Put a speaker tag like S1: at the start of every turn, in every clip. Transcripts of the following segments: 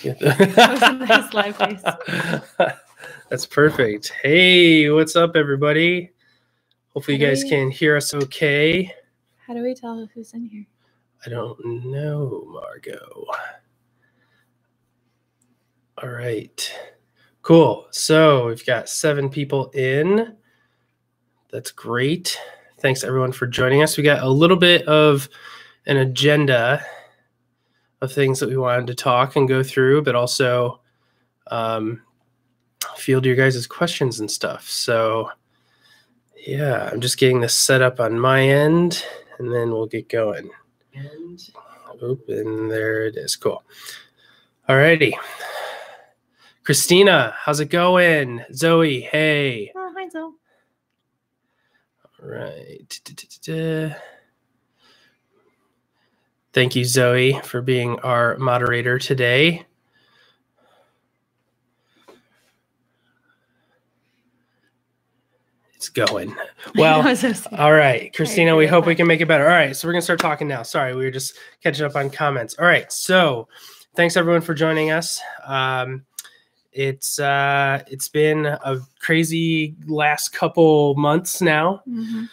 S1: That was a nice live face.
S2: That's perfect. Hey, what's up, everybody? Hopefully you guys can hear us okay.
S1: How do we tell who's in here?
S2: I don't know, Margot. All right. Cool. So we've got 7 people in. That's great. Thanks, everyone, for joining us. We got a little bit of an agenda of things that we wanted to talk and go through, but also field your guys' questions and stuff. So yeah, I'm just getting this set up on my end, and then we'll get going. And there it is. Cool. All righty. Christina, how's it going? Zoe, hey.
S1: Oh, hi, Zoe.
S2: All right. Thank you, Zoe, for being our moderator today. It's going. Well, all right, Christina, we hope we can make it better. All right, so we're going to start talking now. Sorry, we were just catching up on comments. All right, so thanks, everyone, for joining us. It's been a crazy last couple months now. Mm-hmm.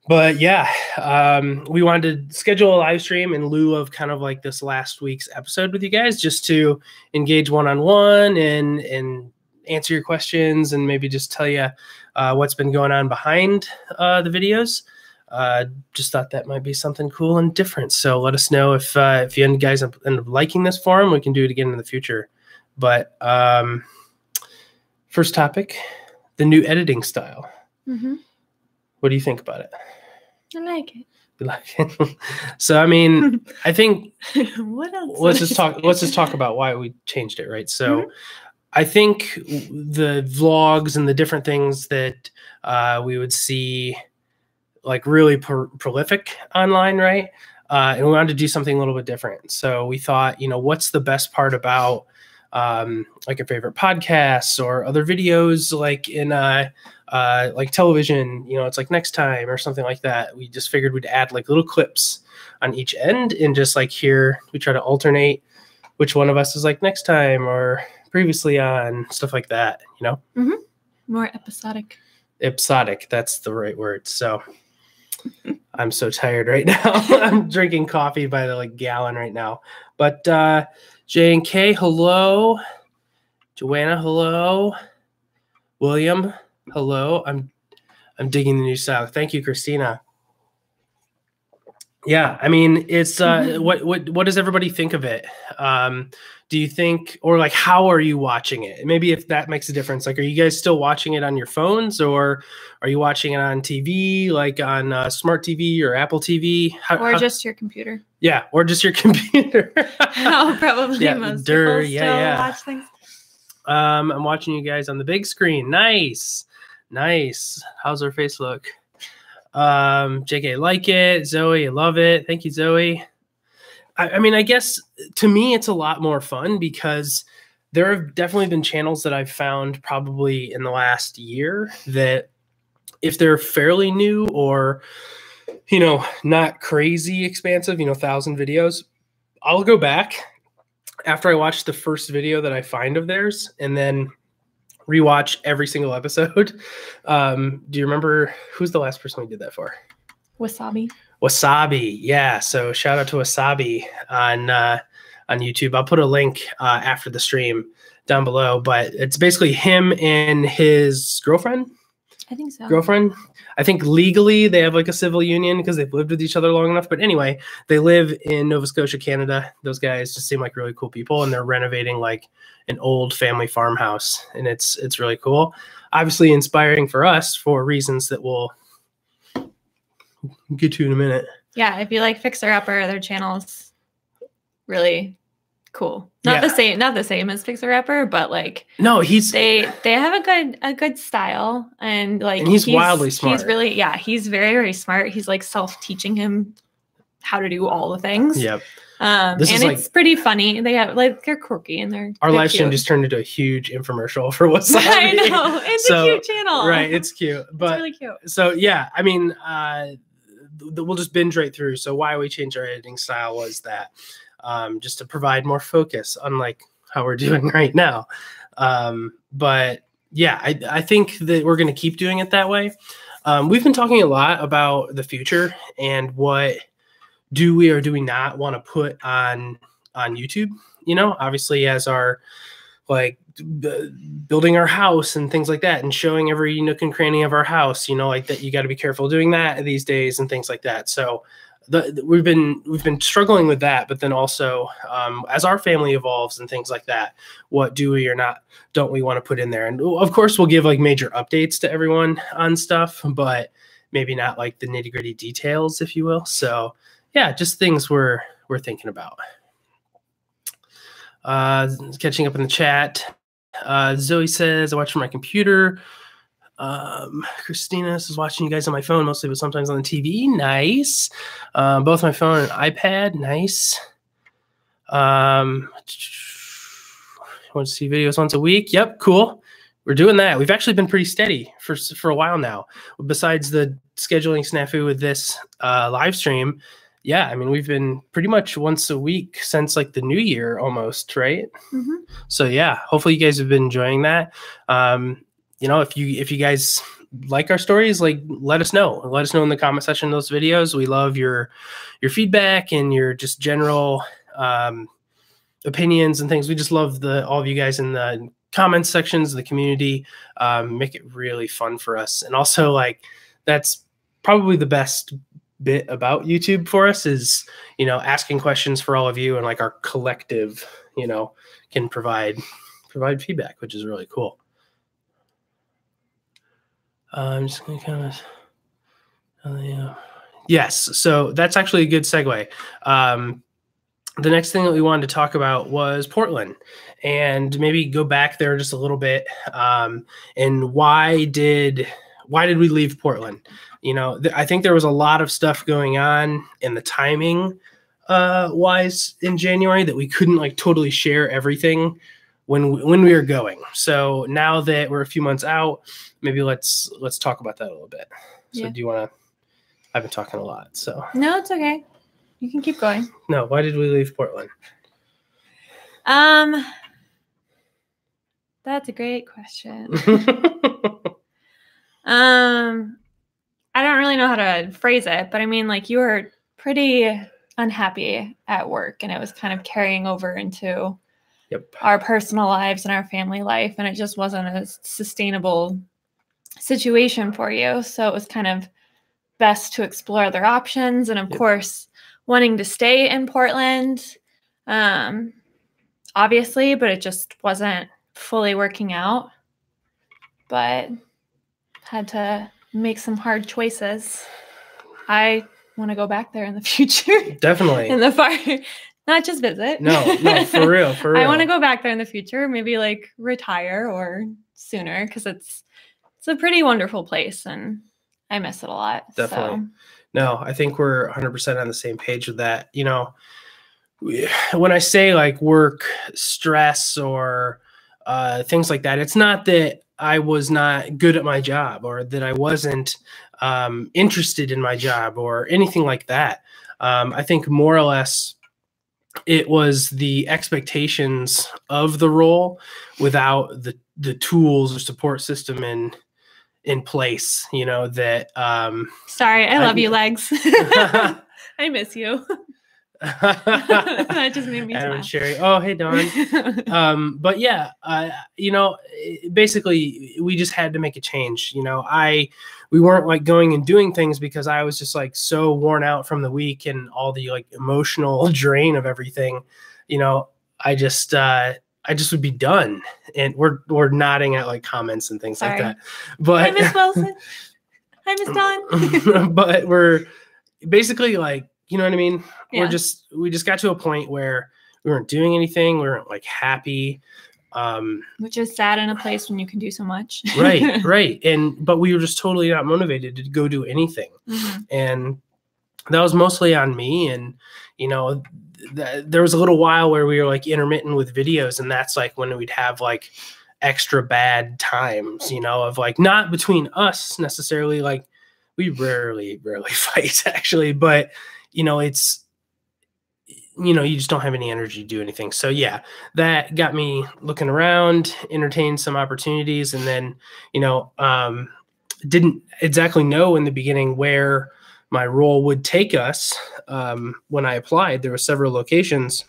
S2: But yeah, we wanted to schedule a live stream in lieu of kind of like this last week's episode with you guys, just to engage one-on-one and answer your questions and maybe just tell you what's been going on behind the videos. Just thought that might be something cool and different. So let us know if you guys end up liking this forum. We can do it again in the future. But first topic, the new editing style. Mm-hmm. What do you think about it?
S1: I like it.
S2: You like it? So, I mean, I think
S1: what else?
S2: Let's just talk about why we changed it, right? So, mm-hmm. I think the vlogs and the different things that we would see, like, really prolific online, right? And we wanted to do something a little bit different. So we thought, what's the best part about like your favorite podcasts or other videos, like in like television, it's like Next Time or something like that. We just figured we'd add like little clips on each end, and just like here we try to alternate which one of us is like Next Time or previously on, stuff like that,
S1: Mm-hmm. More episodic.
S2: Episodic, that's the right word. So I'm so tired right now. I'm drinking coffee by the gallon right now. But J and K, hello. Joanna, hello. William, hello. I'm digging the new style. Thank you, Christina. Yeah, I mean, it's what does everybody think of it? Do you think, or like, how are you watching it? Maybe if that makes a difference. Like, are you guys still watching it on your phones, or are you watching it on TV, like on smart TV or Apple TV?
S1: Just your computer?
S2: Yeah, or just your computer.
S1: Probably most people still watch things.
S2: I'm watching you guys on the big screen. Nice. How's our face look? JK, like it. Zoe, love it. Thank you, Zoe. I mean, I guess to me, it's a lot more fun because there have definitely been channels that I've found probably in the last year that if they're fairly new or, not crazy expansive, 1,000 videos, I'll go back after I watch the first video that I find of theirs and then rewatch every single episode. Do you remember who's the last person we did that for? Wasabi. Yeah. So shout out to Wasabi on YouTube. I'll put a link after the stream down below, but it's basically him and his girlfriend.
S1: I think so.
S2: Girlfriend. I think legally they have like a civil union because they've lived with each other long enough. But anyway, they live in Nova Scotia, Canada. Those guys just seem like really cool people, and they're renovating like an old family farmhouse, and it's really cool. Obviously inspiring for us for reasons that we'll get to in a minute.
S1: Yeah, if you like Fixer Upper, their channel's really cool. Not the same as Fixer Upper, but like
S2: no,
S1: they have a good style, and like
S2: he's wildly smart.
S1: He's very, very smart. He's like self-teaching him how to do all the things.
S2: Yep.
S1: And it's pretty funny. They have they're quirky and
S2: our live stream just turned into a huge infomercial for what's
S1: I know. It's a cute channel.
S2: Right. It's cute. But
S1: it's really cute.
S2: So yeah, I mean, we'll just binge right through. So why we changed our editing style was that just to provide more focus, unlike how we're doing right now. But yeah, I think that we're going to keep doing it that way. We've been talking a lot about the future and what do we or do we not want to put on YouTube, you know, obviously as our like building our house and things like that and showing every nook and cranny of our house, you know, like that you got to be careful doing that these days and things like that. So we've been struggling with that, but then also as our family evolves and things like that, what do we or don't we want to put in there? And of course we'll give like major updates to everyone on stuff, but maybe not like the nitty gritty details, if you will. So yeah, just things we're thinking about. Catching up in the chat. Zoe says, I watch from my computer. Christina is watching you guys on my phone mostly, but sometimes on the TV. Nice. Both my phone and iPad. Nice. Want to see videos once a week? Yep, cool. We're doing that. We've actually been pretty steady for a while now. Besides the scheduling snafu with this live stream, yeah, I mean, we've been pretty much once a week since like the new year almost, right? Mm-hmm. So yeah, hopefully you guys have been enjoying that. You know, if you guys like our stories, like let us know. Let us know in the comment section of those videos. We love your feedback and your just general opinions and things. We just love all of you guys in the comments sections of the community. Make it really fun for us. And also like that's probably the best bit about YouTube for us is, you know, asking questions for all of you and like our collective, you know, can provide feedback, which is really cool. I'm just going to kind of, yes. So that's actually a good segue. The next thing that we wanted to talk about was Portland and maybe go back there just a little bit. And why did we leave Portland? You know, I think there was a lot of stuff going on in the timing wise in January that we couldn't like totally share everything when we were going. So now that we're a few months out, maybe let's talk about that a little bit. So do you want to? I've been talking a lot, so.
S1: No, it's okay. You can keep going.
S2: No, why did we leave Portland?
S1: That's a great question. I don't really know how to phrase it, but I mean, like you were pretty unhappy at work and it was kind of carrying over into our personal lives and our family life. And it just wasn't a sustainable situation for you. So it was kind of best to explore other options. And of course, wanting to stay in Portland, obviously, but it just wasn't fully working out. But had to make some hard choices. I want to go back there in the future.
S2: Definitely.
S1: In the far, not just visit.
S2: No, for real.
S1: I want to go back there in the future, maybe like retire or sooner because it's a pretty wonderful place and I miss it a lot.
S2: Definitely. So. No, I think we're 100% on the same page with that. You know, when I say like work stress or things like that, it's not that I was not good at my job or that I wasn't interested in my job or anything like that. I think more or less it was the expectations of the role without the tools or support system in place, you know, that
S1: sorry, I love you, Legs. I miss you. That just made me
S2: Adam and Sherry. Oh, hey, Dawn. But yeah, you know, basically we just had to make a change. You know, we weren't like going and doing things because I was just like so worn out from the week and all the like emotional drain of everything. You know, I just would be done. And we're nodding at like comments and things like that. But
S1: hi, Miss Wilson. Hi, Miss Dawn.
S2: But we're basically like, you know what I mean? Yeah. We just got to a point where we weren't doing anything. We weren't like happy.
S1: Which is sad in a place when you can do so much.
S2: Right. But we were just totally not motivated to go do anything. Mm-hmm. And that was mostly on me. And, you know, there was a little while where we were like intermittent with videos. And that's like when we'd have like extra bad times, you know, of like not between us necessarily. Like we rarely fight actually, but you know, it's you just don't have any energy to do anything. So yeah, that got me looking around, entertained some opportunities, and then, didn't exactly know in the beginning where my role would take us. When I applied, there were several locations,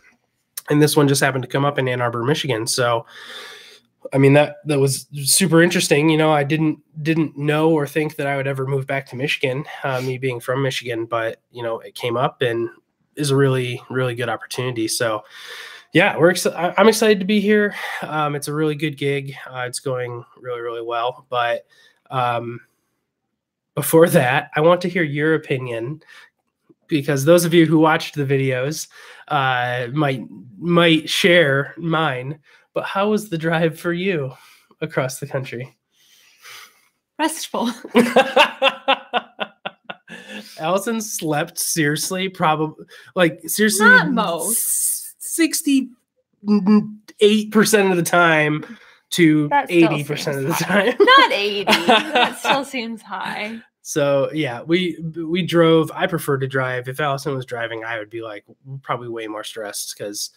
S2: and this one just happened to come up in Ann Arbor, Michigan. So, I mean, that was super interesting. I didn't know or think that I would ever move back to Michigan, me being from Michigan, but it came up and is a really, really good opportunity. So yeah, I'm excited to be here. It's a really good gig. It's going really, really well. But before that, I want to hear your opinion, because those of you who watched the videos might share mine. But how was the drive for you across the country?
S1: Restful.
S2: Allison slept seriously, probably seriously,
S1: not most
S2: 68% of the time to 80% of the time.
S1: Not 80. That still seems high.
S2: So yeah, we drove. I prefer to drive. If Allison was driving, I would be probably way more stressed, because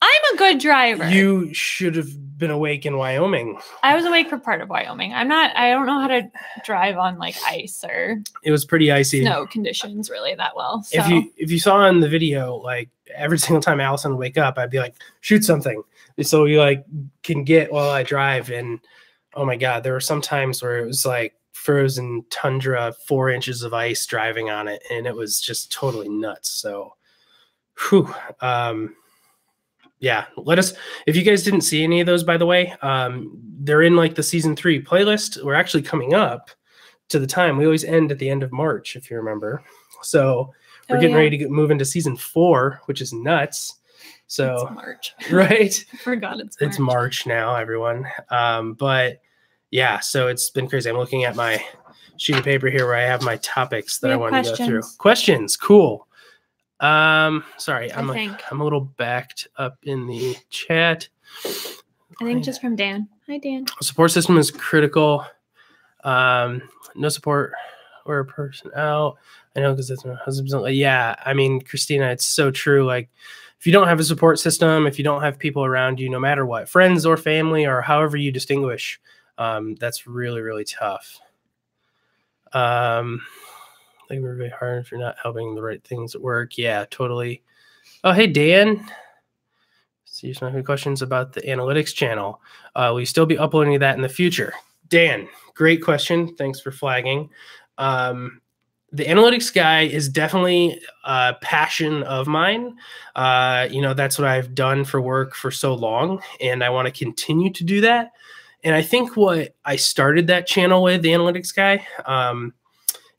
S1: I'm a good driver.
S2: You should have been awake in Wyoming.
S1: I was awake for part of Wyoming. I don't know how to drive on ice or.
S2: It was pretty icy.
S1: Snow conditions really that well. So.
S2: If you saw in the video, every single time Allison would wake up, I'd be like, shoot something, so you can get while I drive. And oh my God, there were some times where it was frozen tundra, 4 inches of ice driving on it, and it was just totally nuts. So, whew. Yeah, if you guys didn't see any of those, by the way, they're in the season 3 playlist. We're actually coming up to the time. We always end at the end of March, if you remember. So we're getting ready to move into season 4, which is nuts. So
S1: it's March,
S2: right?
S1: I forgot
S2: it's March now, everyone. But yeah, so it's been crazy. I'm looking at my sheet of paper here where I have my topics that I want to go through. Questions, cool. Sorry, I'm a little backed up in the chat.
S1: I think just from Dan. Hi, Dan.
S2: Support system is critical. No support or a person out. I know, because it's my husband's. Yeah, I mean, Christina, it's so true. If you don't have a support system, if you don't have people around you, no matter what, friends or family or however you distinguish, that's really, really tough. I think we're very hard if you're not helping the right things at work. Yeah, totally. Oh, hey, Dan. See some questions about the analytics channel. Will you still be uploading that in the future? Dan, great question. Thanks for flagging. The analytics guy is definitely a passion of mine. That's what I've done for work for so long, and I want to continue to do that. And I think what I started that channel with, the analytics guy,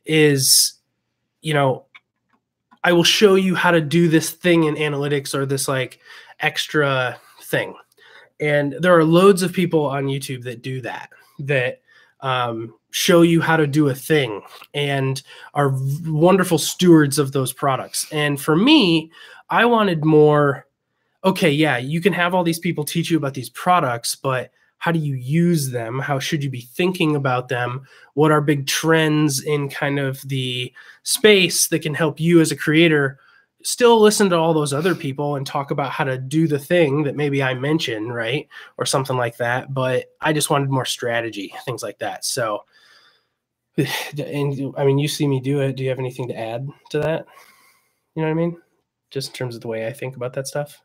S2: is, I will show you how to do this thing in analytics, or this extra thing. And there are loads of people on YouTube that do that show you how to do a thing and are wonderful stewards of those products. And for me, I wanted more, okay, yeah, you can have all these people teach you about these products, but how do you use them? How should you be thinking about them? What are big trends in kind of the space that can help you as a creator still listen to all those other people and talk about how to do the thing that maybe I mentioned, right? Or something like that. But I just wanted more strategy, things like that. So, and I mean, you see me do it. Do you have anything to add to that? You know what I mean? Just in terms of the way I think about that stuff.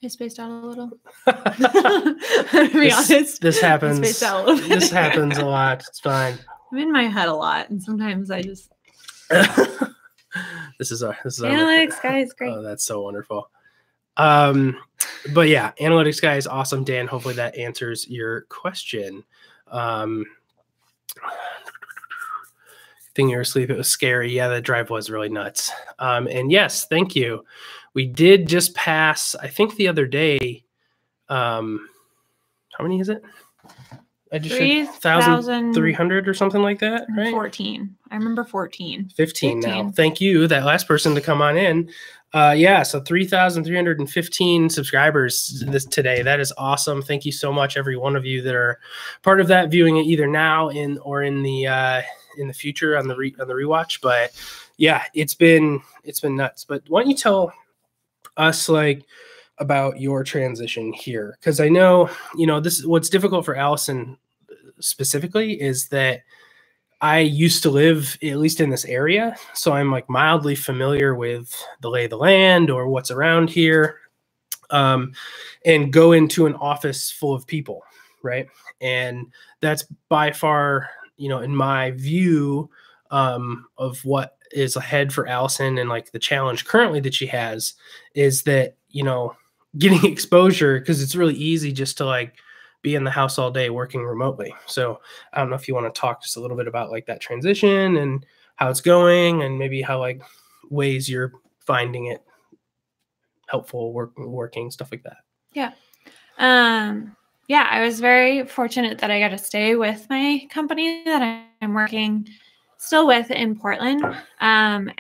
S1: I spaced out a little. To be honest,
S2: this happens.
S1: I spaced out a little bit.
S2: This happens a lot. It's fine.
S1: I'm in my head a lot, and sometimes I just.
S2: This is
S1: analytics guy is great.
S2: Oh, that's so wonderful. But yeah, analytics guy is awesome, Dan. Hopefully that answers your question. Thing you were asleep, it was scary. Yeah, the drive was really nuts. And yes, thank you. We did just pass, I think the other day, how many is it? I just 3,300 or something like that, right?
S1: 14. I remember 14.
S2: 15 now. Thank you, that last person, to come on in. Yeah, so 3,315 subscribers today. That is awesome. Thank you so much, every one of you that are part of that, viewing it either now or in the future on the rewatch. But yeah, it's been nuts. But why don't you tell us like about your transition here, because I know, you know, this is what's difficult for Allison specifically is that I used to live at least in this area, so I'm like mildly familiar with the lay of the land or what's around here, and go into an office full of people, right? And that's by far, you know, in my view, of what is ahead for Allison and like the challenge currently that she has is that, you know, getting exposure, because it's really easy just to like be in the house all day working remotely. So I don't know if you want to talk just a little bit about like that transition and how it's going and maybe how like ways you're finding it helpful working, stuff like that.
S1: Yeah. Yeah, I was very fortunate that I got to stay with my company that I'm working still with in Portland. And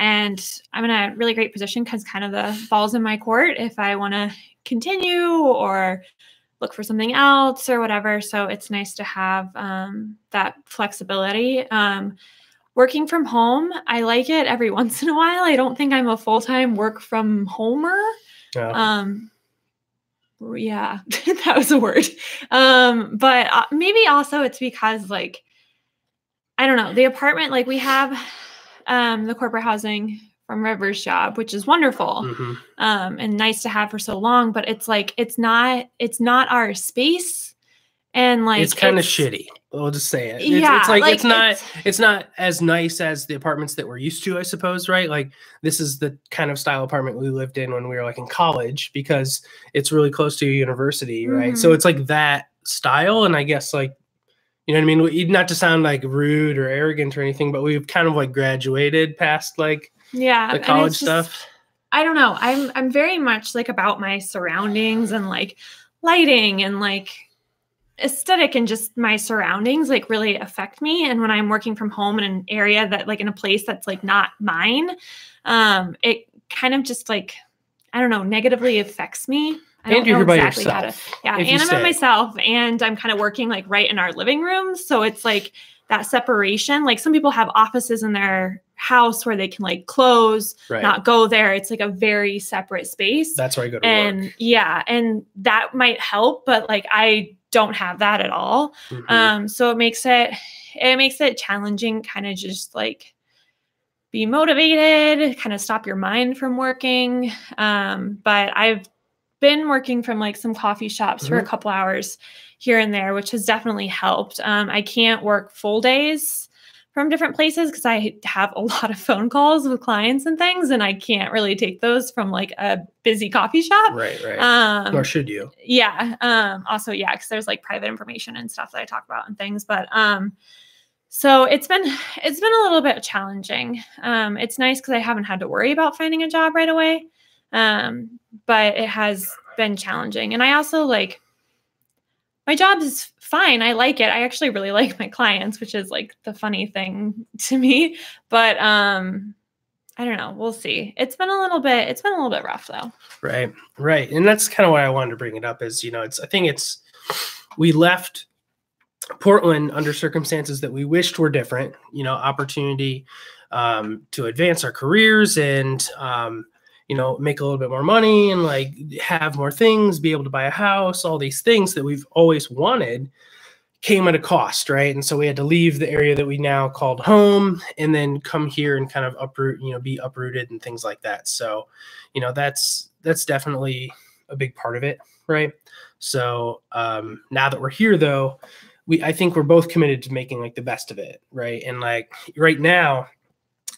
S1: I'm in a really great position because kind of the ball's in my court if I want to continue or look for something else or whatever. So it's nice to have that flexibility. Working from home, I like it every once in a while. I don't think I'm a full-time work from homer. Yeah, that was a word. But maybe also it's because like, I don't know, the apartment, like we have the corporate housing from River's job, which is wonderful and nice to have for so long, but it's like, it's not our space. And like,
S2: it's kind of shitty. We'll just say it.
S1: Yeah,
S2: it's like it's not as nice as the apartments that we're used to, I suppose, right? Like this is the kind of style apartment we lived in when we were like in college because it's really close to a university, right? So it's like that style, and I guess like, you know what I mean? Not to sound like rude or arrogant or anything, but we've kind of like graduated past like the college stuff.
S1: I don't know. I'm very much like about my surroundings and like lighting and like aesthetic, and just my surroundings like really affect me. And when I'm working from home in an area that like in a place that's like not mine, it kind of just like, I don't know, negatively affects me. I don't know exactly how to. Yeah, and I'm by myself, and I'm kind of working like right in our living room. So it's like that separation. Like some people have offices in their house where they can like close, not go there. It's like a very separate space.
S2: That's where I go to work.
S1: Yeah, and that might help, but like I don't have that at all. So it makes it challenging, kind of just like be motivated, kind of stop your mind from working. But I've been working from like some coffee shops for a couple hours here and there, which has definitely helped. I can't work full days from different places because I have a lot of phone calls with clients and things, and I can't really take those from like a busy coffee shop.
S2: Right. Nor should you.
S1: Yeah. Also, yeah, because there's like private information and stuff that I talk about and things. But so it's been a little bit challenging. It's nice because I haven't had to worry about finding a job right away. But it has been challenging. And I also like, my job is fine. I like it. I actually really like my clients, which is like the funny thing to me, but, I don't know. We'll see. It's been a little bit rough though.
S2: Right. And that's kind of why I wanted to bring it up is, you know, we left Portland under circumstances that we wished were different, you know, opportunity, to advance our careers and, you know, make a little bit more money and like have more things, be able to buy a house, all these things that we've always wanted came at a cost, right? And so we had to leave the area that we now called home and then come here and kind of uproot, you know, be uprooted and things like that. So, you know, that's definitely a big part of it, right? So now that we're here though, I think we're both committed to making like the best of it, right? And like right now,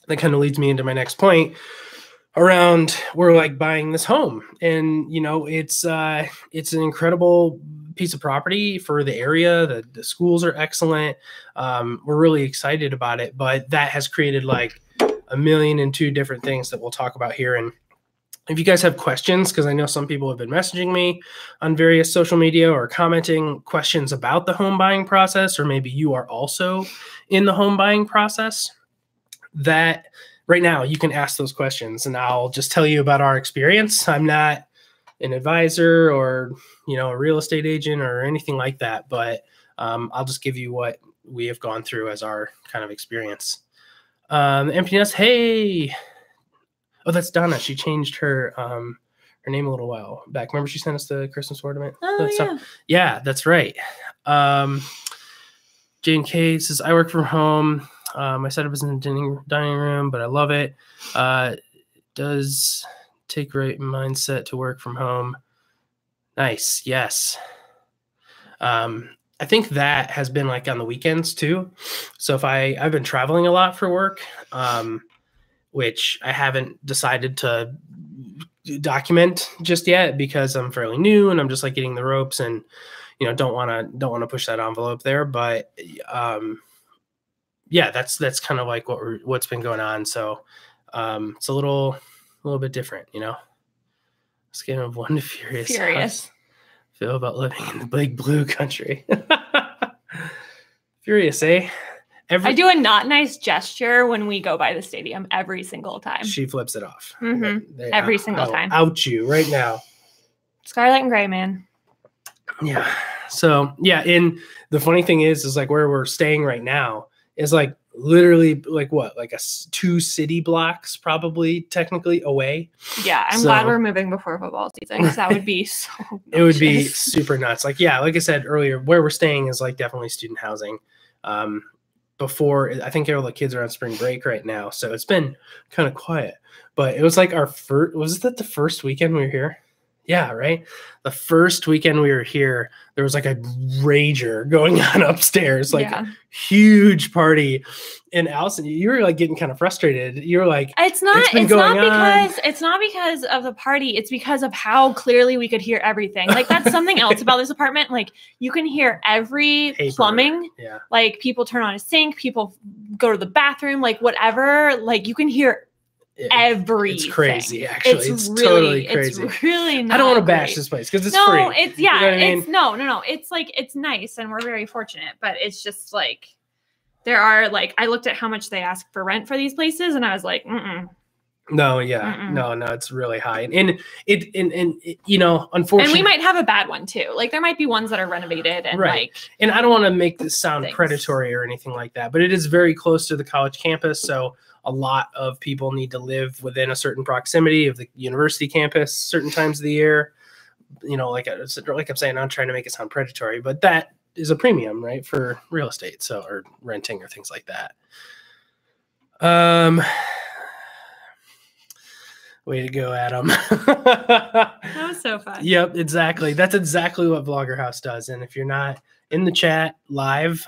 S2: that kind of leads me into my next point around we're like buying this home, and you know it's an incredible piece of property for the area. The schools are excellent. We're really excited about it, but that has created like a million and two different things that we'll talk about here. And if you guys have questions, because I know some people have been messaging me on various social media or commenting questions about the home buying process, or maybe you are also in the home buying process, that right now you can ask those questions and I'll just tell you about our experience. I'm not an advisor or, you know, a real estate agent or anything like that, but I'll just give you what we have gone through as our kind of experience. Empty nest. Hey. Oh, that's Donna. She changed her her name a little while back. Remember she sent us the Christmas ornament?
S1: Oh, yeah.
S2: Yeah, that's right. Jane K says, I work from home. My setup is in the dining room, but I love it. Does take right mindset to work from home. Nice. Yes. I think that has been like on the weekends too. So if I've been traveling a lot for work, which I haven't decided to document just yet because I'm fairly new and I'm just like getting the ropes and, you know, don't want to push that envelope there. But, yeah, that's kind of like what's been going on. So, it's a little bit different, you know, scale of 1 to furious.
S1: Furious.
S2: Feel about living in the big blue country. Furious, eh?
S1: I do a not nice gesture when we go by the stadium every single time.
S2: She flips it off.
S1: Mm-hmm. Every single time.
S2: Out you right now.
S1: Scarlet and gray, man.
S2: Yeah. So, yeah. And the funny thing is like where we're staying right now is like literally like what, like 2 city blocks probably technically away.
S1: Yeah, I'm glad we're moving before football season because that would be so
S2: it would be super nuts. Like, yeah, like I said earlier, where we're staying is like definitely student housing. Before, I think all the kids are on spring break right now, so it's been kind of quiet. But it was like our first, was that the first weekend we were here? Yeah, right. The first weekend we were here, there was like a rager going on upstairs, like a huge party. And Allison, you were like getting kind of frustrated. You were like,
S1: it's not because of the party. It's because of how clearly we could hear everything. Like that's something else about this apartment. Like you can hear every plumbing.
S2: Yeah.
S1: Like people turn on a sink, people go to the bathroom, like whatever. Like you can hear everything.
S2: It's crazy, actually. It's really, totally crazy.
S1: It's really not.
S2: I don't want to bash this place because it's free.
S1: No, it's you know what I mean? No. It's like it's nice and we're very fortunate, but it's just like there are like I looked at how much they ask for rent for these places and I was like,
S2: No, yeah. No, it's really high. And it you know, unfortunately.
S1: And we might have a bad one too. Like there might be ones that are renovated and like
S2: and I don't want to make this sound predatory or anything like that, but it is very close to the college campus, so a lot of people need to live within a certain proximity of the university campus certain times of the year. You know, like I'm saying, I'm trying to make it sound predatory, but that is a premium, right, for real estate, so or renting or things like that. Way to go, Adam.
S1: That was so fun.
S2: Yep, exactly. That's exactly what Vlogger House does. And if you're not in the chat live,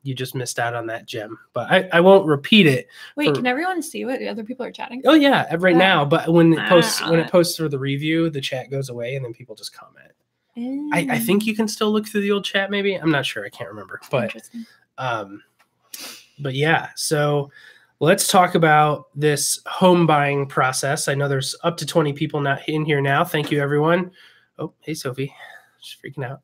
S2: you just missed out on that gem. But I won't repeat it.
S1: Wait, can everyone see what other people are chatting?
S2: Oh yeah, right now. But when it posts for the review, the chat goes away and then people just comment. I think you can still look through the old chat. Maybe I'm not sure. I can't remember. But yeah. So let's talk about this home buying process. I know there's up to 20 people not in here now. Thank you, everyone. Oh, hey Sophie, she's freaking out.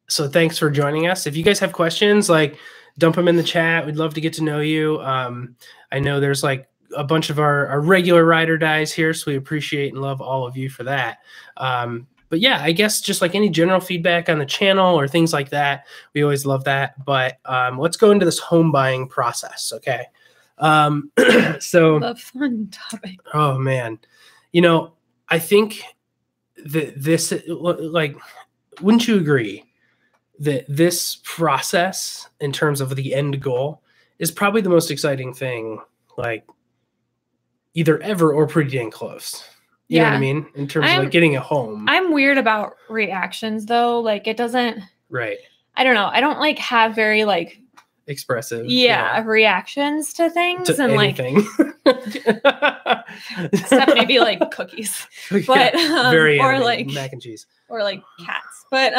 S2: So thanks for joining us. If you guys have questions, like dump them in the chat. We'd love to get to know you. I know there's like a bunch of our regular ride or dies here, so we appreciate and love all of you for that. But yeah, I guess just like any general feedback on the channel or things like that, we always love that. But let's go into this home buying process, okay? So
S1: the fun topic.
S2: Oh man, you know, I think that this, like, wouldn't you agree that this process in terms of the end goal is probably the most exciting thing, like either ever or pretty dang close. You know what I mean? In terms of like getting a home.
S1: I'm weird about reactions though. Like it doesn't.
S2: Right.
S1: I don't know. I don't like have very like
S2: expressive.
S1: Yeah. Reactions to things
S2: to
S1: and
S2: anything.
S1: Like. Except maybe like cookies. But
S2: very
S1: or like
S2: mac and cheese.
S1: Or like cats. But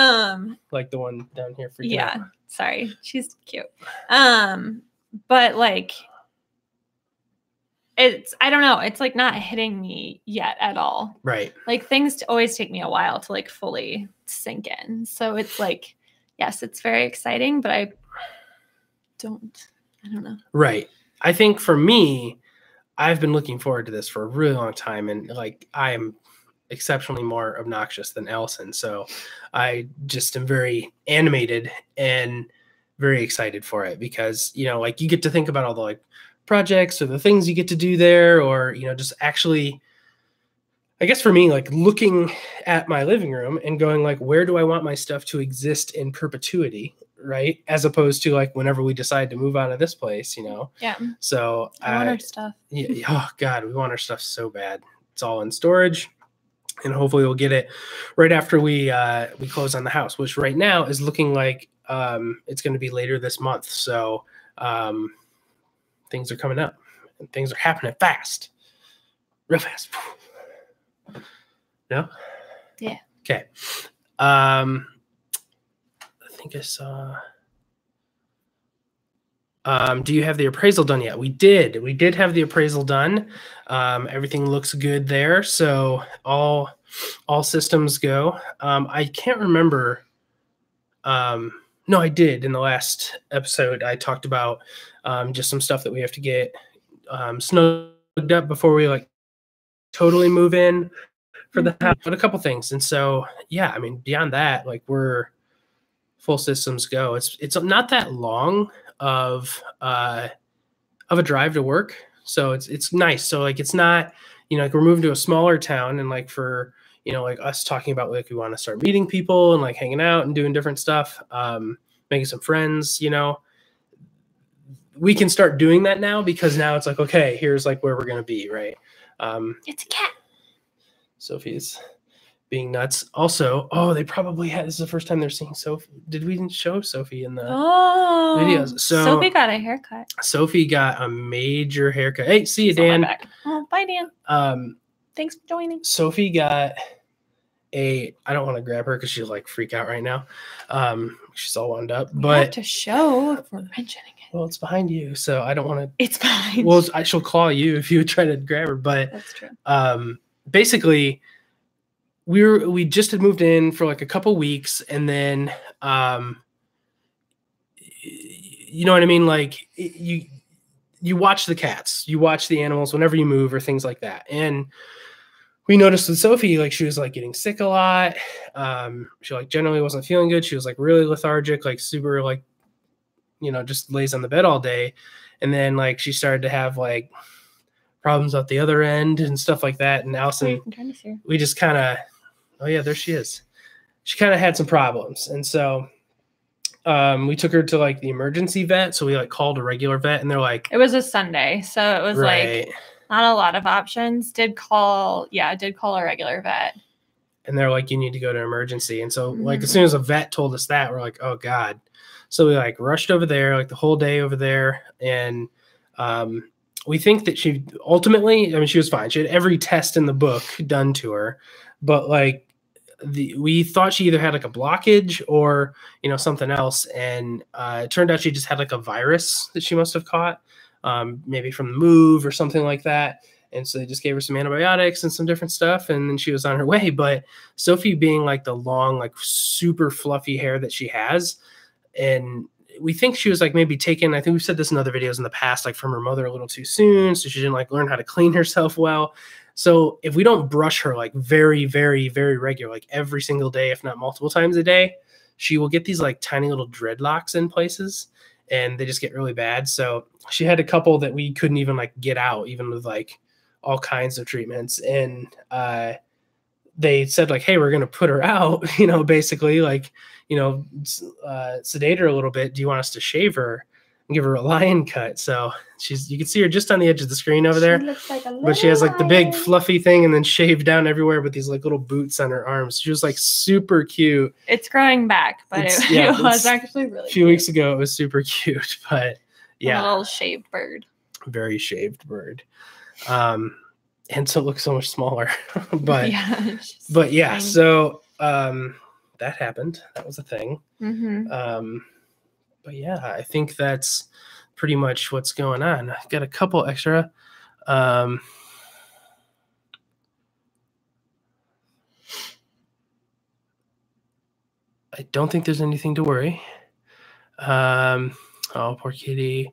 S2: like the one down here for you.
S1: Yeah. Sorry. She's cute. But like I don't know. It's like not hitting me yet at all.
S2: Right.
S1: Like things always take me a while to like fully sink in. So it's like, yes, it's very exciting, but I don't know.
S2: Right. I think for me, I've been looking forward to this for a really long time. And like, I am exceptionally more obnoxious than Allison. So I just am very animated and very excited for it because, you know, like you get to think about all the like projects or the things you get to do there, or, you know, just actually I guess for me, like looking at my living room and going like, where do I want my stuff to exist in perpetuity? Right. As opposed to like whenever we decide to move out of this place, you know?
S1: Yeah.
S2: So
S1: I want our stuff.
S2: Yeah, oh God, we want our stuff so bad. It's all in storage. And hopefully we'll get it right after we close on the house, which right now is looking like it's going to be later this month. So things are coming up and things are happening fast, real fast. No?
S1: Yeah.
S2: Okay. I think I saw. Do you have the appraisal done yet? We did. We did have the appraisal done. Everything looks good there. So all systems go. I can't remember. No, I did. In the last episode, I talked about just some stuff that we have to get snugged up before we like totally move in for the house, but a couple things. And so, yeah, I mean, beyond that, like we're full systems go. It's not that long of a drive to work. So it's nice. So like, it's not, you know, like we're moving to a smaller town and like for, you know, like us talking about like, we want to start meeting people and like hanging out and doing different stuff, making some friends, you know, we can start doing that now because now it's like, okay, here's like where we're going to be. Right.
S1: It's a cat.
S2: Sophie's being nuts. Also, they probably had, this is the first time they're seeing Sophie. Did we didn't show Sophie in the videos? So
S1: Sophie got a haircut.
S2: Sophie got a major haircut. Hey, see you, Dan.
S1: Oh, bye, Dan. Thanks for joining.
S2: Sophie got I don't want to grab her because she'll like freak out right now. She's all wound up. But
S1: have to show if we're mentioning it.
S2: Well, it's behind you, so I don't want to.
S1: It's behind.
S2: Well, she'll claw you if you try to grab her. But
S1: that's true.
S2: Basically, we just had moved in for like a couple weeks, and then you know what I mean? Like you watch the cats, you watch the animals whenever you move or things like that. And we noticed with Sophie, like she was like getting sick a lot. She like generally wasn't feeling good. She was like really lethargic, like super like, you know, just lays on the bed all day. And then like she started to have like problems at the other end and stuff like that. And Allison, we just kind of, oh yeah, there she is. She kind of had some problems. And so we took her to like the emergency vet. So we like called a regular vet and they're like,
S1: it was a Sunday. So it was like not a lot of options. Did call a regular vet.
S2: And they're like, you need to go to emergency. And so like, as soon as a vet told us that, we're like, oh God. So we like rushed over there, like the whole day over there. And we think that she ultimately, I mean, she was fine. She had every test in the book done to her, but like we thought she either had like a blockage or, you know, something else. And it turned out she just had like a virus that she must have caught, maybe from the move or something like that. And so they just gave her some antibiotics and some different stuff. And then she was on her way. But Sophie being like the long, like super fluffy hair that she has, and we think she was like maybe taken, I think we've said this in other videos in the past, like from her mother a little too soon. So she didn't like learn how to clean herself well. So if we don't brush her like very, very, very regular, like every single day, if not multiple times a day, she will get these like tiny little dreadlocks in places and they just get really bad. So she had a couple that we couldn't even like get out, even with like all kinds of treatments. And they said like, hey, we're going to put her out, you know, basically like, you know, sedate her a little bit. Do you want us to shave her and give her a lion cut? So you can see her just on the edge of the screen over there,
S1: looks like
S2: but she has like the big fluffy thing and then shaved down everywhere with these like little boots on her arms. She was like super cute.
S1: It's growing back, but it was actually really
S2: a few weeks ago. It was super cute, but yeah.
S1: A little shaved bird.
S2: Very shaved bird. And so it looks so much smaller, but yeah, tiny. So that happened. That was a thing. But yeah, I think that's pretty much what's going on. I got a couple extra. I don't think there's anything to worry. Oh, poor kitty.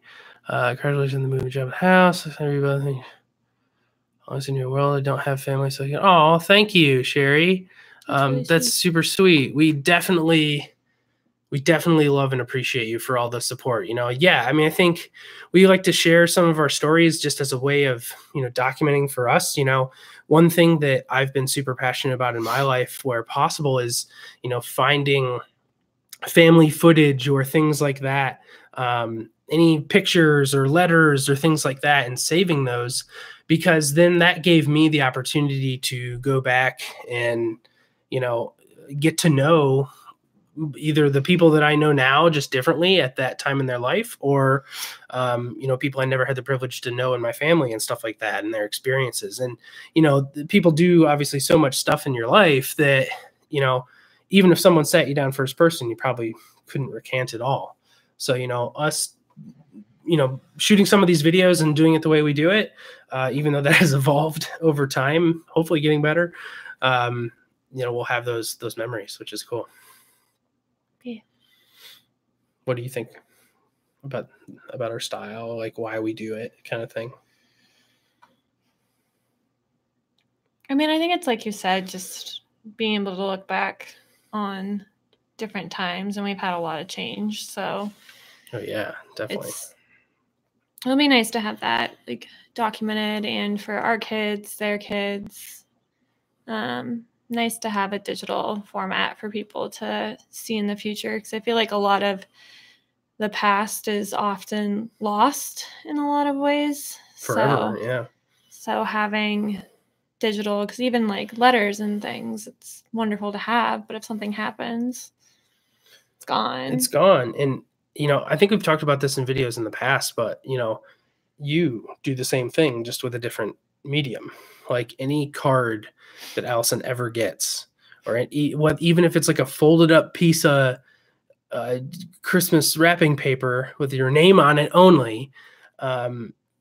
S2: Congratulations on the moving job house. Everybody. I was in your world. I don't have family, so oh, thank you, Sherry. That's super sweet. We definitely love and appreciate you for all the support. You know, yeah. I mean, I think we like to share some of our stories just as a way of, you know, documenting for us. You know, one thing that I've been super passionate about in my life where possible is, you know, finding family footage or things like that, any pictures or letters or things like that, and saving those, because then that gave me the opportunity to go back and, you know, get to know either the people that I know now just differently at that time in their life, or, you know, people I never had the privilege to know in my family and stuff like that, and their experiences. And, you know, people do obviously so much stuff in your life that, you know, even if someone sat you down first person, you probably couldn't recant it all. So, you know, us, you know, shooting some of these videos and doing it the way we do it, even though that has evolved over time, hopefully getting better, you know, we'll have those memories, which is cool.
S1: Yeah.
S2: What do you think about our style, like why we do it, kind of thing?
S1: I mean, I think it's like you said, just being able to look back on different times, and we've had a lot of change. So,
S2: oh yeah, definitely.
S1: It'll be nice to have that like documented, and for our kids, their kids. Nice to have a digital format for people to see in the future, because I feel like a lot of the past is often lost in a lot of ways.
S2: Forever, yeah.
S1: So having digital, because even like letters and things, it's wonderful to have, but if something happens, it's gone.
S2: It's gone. And, you know, I think we've talked about this in videos in the past, but, you know, you do the same thing just with a different medium. Like any card that Allison ever gets, or even if it's like a folded up piece of Christmas wrapping paper with your name on it only,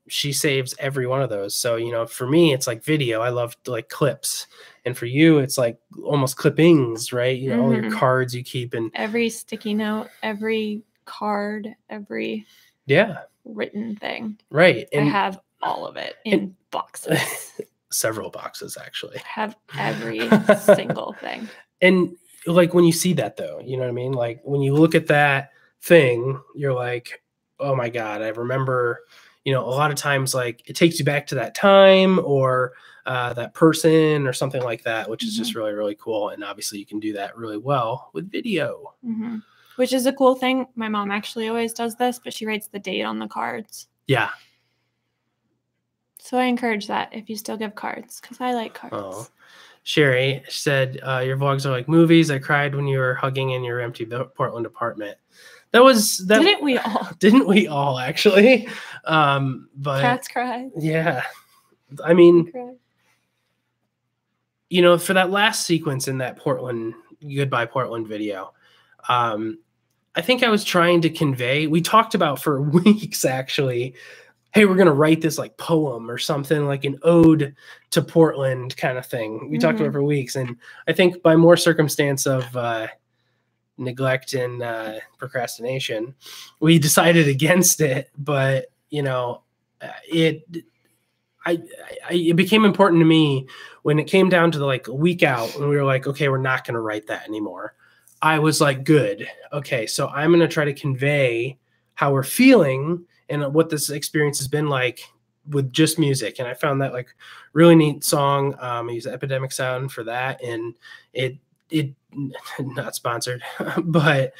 S2: she saves every one of those. So, you know, for me, it's like video. I love like clips. And for you, it's like almost clippings, right? You know, all your cards you keep, and
S1: every sticky note, every card, every written thing.
S2: Right.
S1: And I have all of it in boxes.
S2: Several boxes, actually.
S1: I have every single thing.
S2: And like when you see that, though, you know what I mean? Like when you look at that thing, you're like, oh my God, I remember, you know, a lot of times like it takes you back to that time or that person or something like that, which is just really, really cool. And obviously you can do that really well with video.
S1: Which is a cool thing. My mom actually always does this, but she writes the date on the cards.
S2: Yeah.
S1: So I encourage that if you still give cards, because I like cards. Oh.
S2: Sherry said, your vlogs are like movies. I cried when you were hugging in your empty Portland apartment. Didn't we all? Didn't we all, actually? But
S1: cats cried.
S2: Yeah. I mean, you know, for that last sequence in that Goodbye Portland video, I think I was trying to convey, we talked about for weeks, actually, hey, we're going to write this like poem or something, like an ode to Portland kind of thing. We talked about it for weeks. And I think by more circumstance of neglect and procrastination, we decided against it. But, you know, it became important to me when it came down to the like a week out and we were like, okay, we're not going to write that anymore. I was like, good. Okay, so I'm going to try to convey how we're feeling and what this experience has been like with just music. And I found that like really neat song. I used Epidemic Sound for that, and it not sponsored, but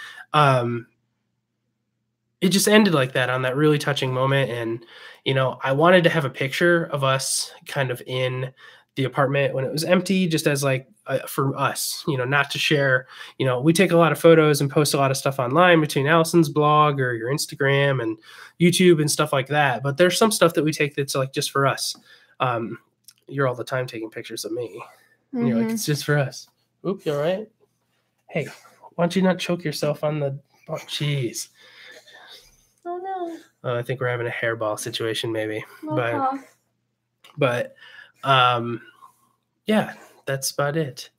S2: it just ended like that on that really touching moment. And, you know, I wanted to have a picture of us kind of in the apartment when it was empty, just as like for us, you know, not to share, you know, we take a lot of photos and post a lot of stuff online between Allison's blog or your Instagram and YouTube and stuff like that. But there's some stuff that we take that's like just for us. You're all the time taking pictures of me. And you're like, it's just for us. Oop, you all right? Hey, why don't you not choke yourself on the, oh, jeez.
S1: Oh no.
S2: I think we're having a hairball situation maybe.
S1: No
S2: but yeah, that's about it.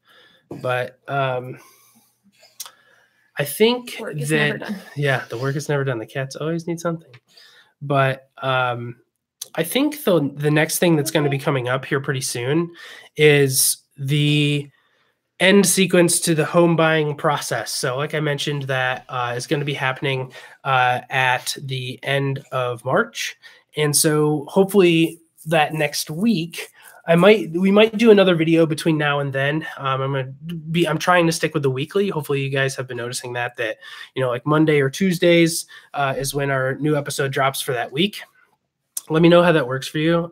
S2: But I think yeah, the work is never done. The cats always need something. But I think the next thing that's going to be coming up here pretty soon is the end sequence to the home buying process. So like I mentioned, that is going to be happening at the end of March. And so hopefully that next week, we might do another video between now and then. I'm trying to stick with the weekly. Hopefully you guys have been noticing that, like Monday or Tuesdays is when our new episode drops for that week. Let me know how that works for you.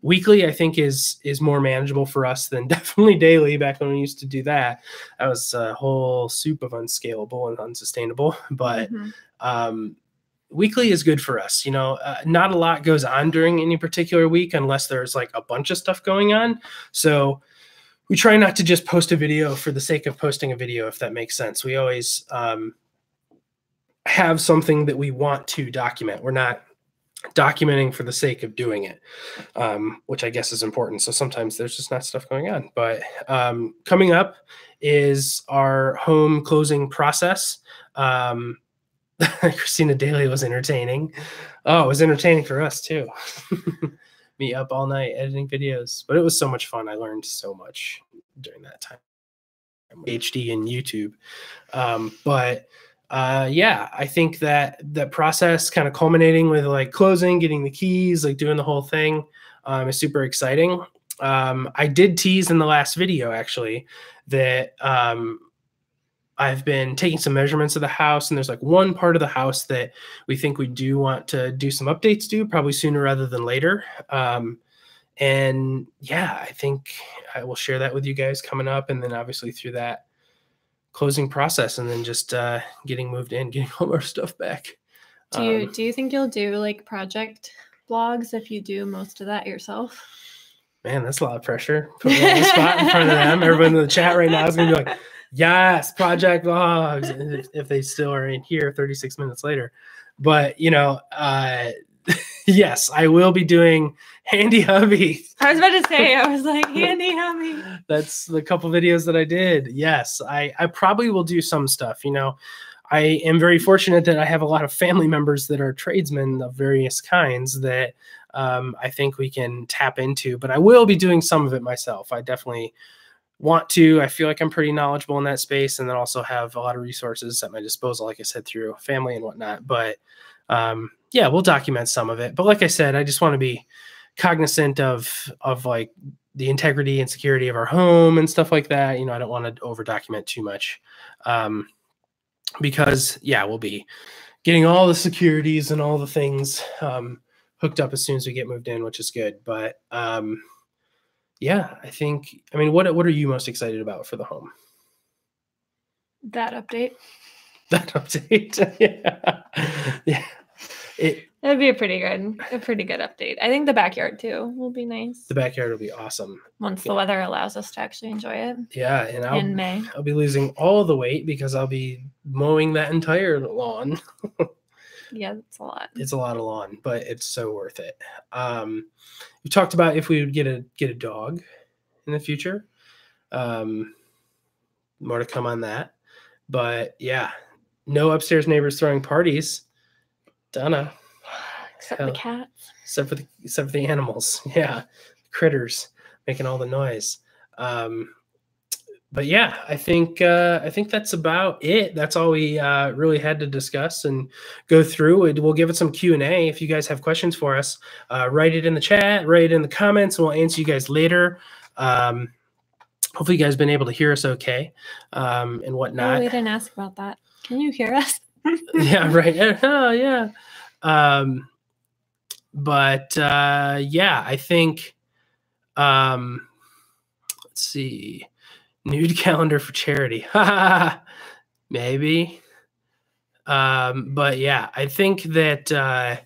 S2: Weekly, I think, is more manageable for us than definitely daily. Back when we used to do that, that was a whole soup of unscalable and unsustainable. But weekly is good for us. Not a lot goes on during any particular week unless there's like a bunch of stuff going on. So we try not to just post a video for the sake of posting a video, if that makes sense. We always have something that we want to document. We're not documenting for the sake of doing it, which I guess is important. So sometimes there's just not stuff going on. But coming up is our home closing process. Christina Daly was entertaining. Oh, it was entertaining for us too. Me up all night editing videos, but it was so much fun. I learned so much during that time. HD and YouTube. Yeah, I think that process kind of culminating with like closing, getting the keys, like doing the whole thing is super exciting. I did tease in the last video actually that I've been taking some measurements of the house, and there's like one part of the house that we think we do want to do some updates to, probably sooner rather than later. And yeah, I think I will share that with you guys coming up, and then obviously through that closing process, and then just getting moved in, getting all our stuff back.
S1: Do you think you'll do like project vlogs if you do most of that yourself?
S2: Man, that's a lot of pressure. Put me on the spot in front of them. Everyone in the chat right now is going to be like, yes, project vlogs, if they still are in here 36 minutes later. But, yes, I will be doing Handy Hubby.
S1: I was about to say, I was like, Handy Hubby.
S2: That's the couple videos that I did. Yes, I probably will do some stuff. I am very fortunate that I have a lot of family members that are tradesmen of various kinds that I think we can tap into. But I will be doing some of it myself. I definitely want to. I feel like I'm pretty knowledgeable in that space, and then also have a lot of resources at my disposal, like I said, through family and whatnot. But yeah, we'll document some of it. But like I said, I just want to be cognizant of like the integrity and security of our home and stuff like that. I don't want to over document too much because yeah, we'll be getting all the securities and all the things hooked up as soon as we get moved in, which is good. But yeah, what are you most excited about for the home?
S1: That update.
S2: That update. Yeah. Yeah.
S1: That'd be a pretty good update. I think the backyard too will be nice.
S2: The backyard will be awesome
S1: once the weather allows us to actually enjoy it.
S2: Yeah, and
S1: in May,
S2: I'll be losing all the weight because I'll be mowing that entire lawn.
S1: Yeah, it's a lot.
S2: It's a lot of lawn, but it's so worth it. We talked about if we would get a dog in the future. More to come on that. But yeah, no upstairs neighbors throwing parties. Donna.
S1: Except the cats.
S2: Except for the animals. Yeah. Critters making all the noise. But yeah, I think that's about it. That's all we really had to discuss and go through. We'll give it some Q&A. If you guys have questions for us, write it in the chat, write it in the comments, and we'll answer you guys later. Hopefully you guys have been able to hear us okay and whatnot.
S1: Oh, we didn't ask about that. Can you hear us?
S2: Yeah, right. Oh, yeah. But yeah, I think, let's see, nude calendar for charity. Maybe. But yeah, I think that,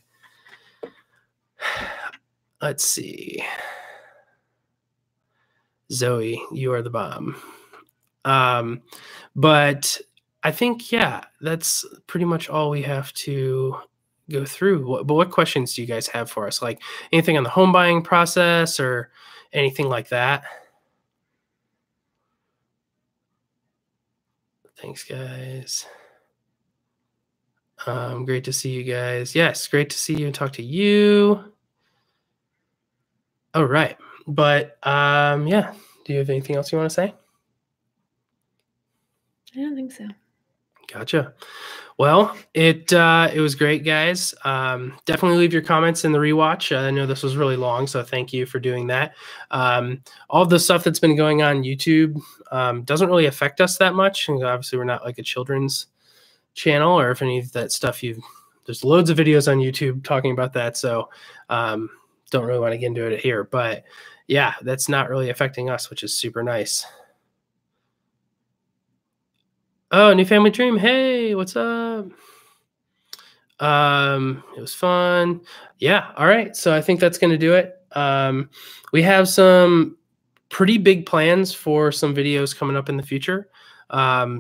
S2: let's see. Zoe, you are the bomb. But I think, yeah, that's pretty much all we have to go through. But what questions do you guys have for us? Like anything on the home buying process or anything like that? Thanks, guys. Great to see you guys. Yes, great to see you and talk to you. All right. But yeah, do you have anything else you want to say?
S1: I don't think so.
S2: Gotcha. Well, it was great, guys. Definitely leave your comments in the rewatch. I know this was really long, so thank you for doing that. All of the stuff that's been going on YouTube doesn't really affect us that much. Obviously, we're not like a children's channel, or if any of that stuff there's loads of videos on YouTube talking about that. So don't really want to get into it here, but yeah, that's not really affecting us, which is super nice. Oh, new family dream. Hey, what's up? It was fun. Yeah. All right. So I think that's going to do it. We have some pretty big plans for some videos coming up in the future.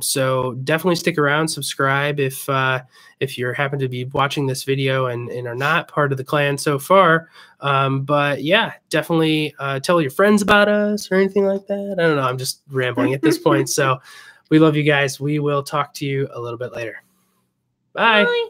S2: So definitely stick around, subscribe if you happen to be watching this video and are not part of the clan so far. But yeah, definitely tell your friends about us or anything like that. I don't know. I'm just rambling at this point. So we love you guys. We will talk to you a little bit later. Bye. Bye.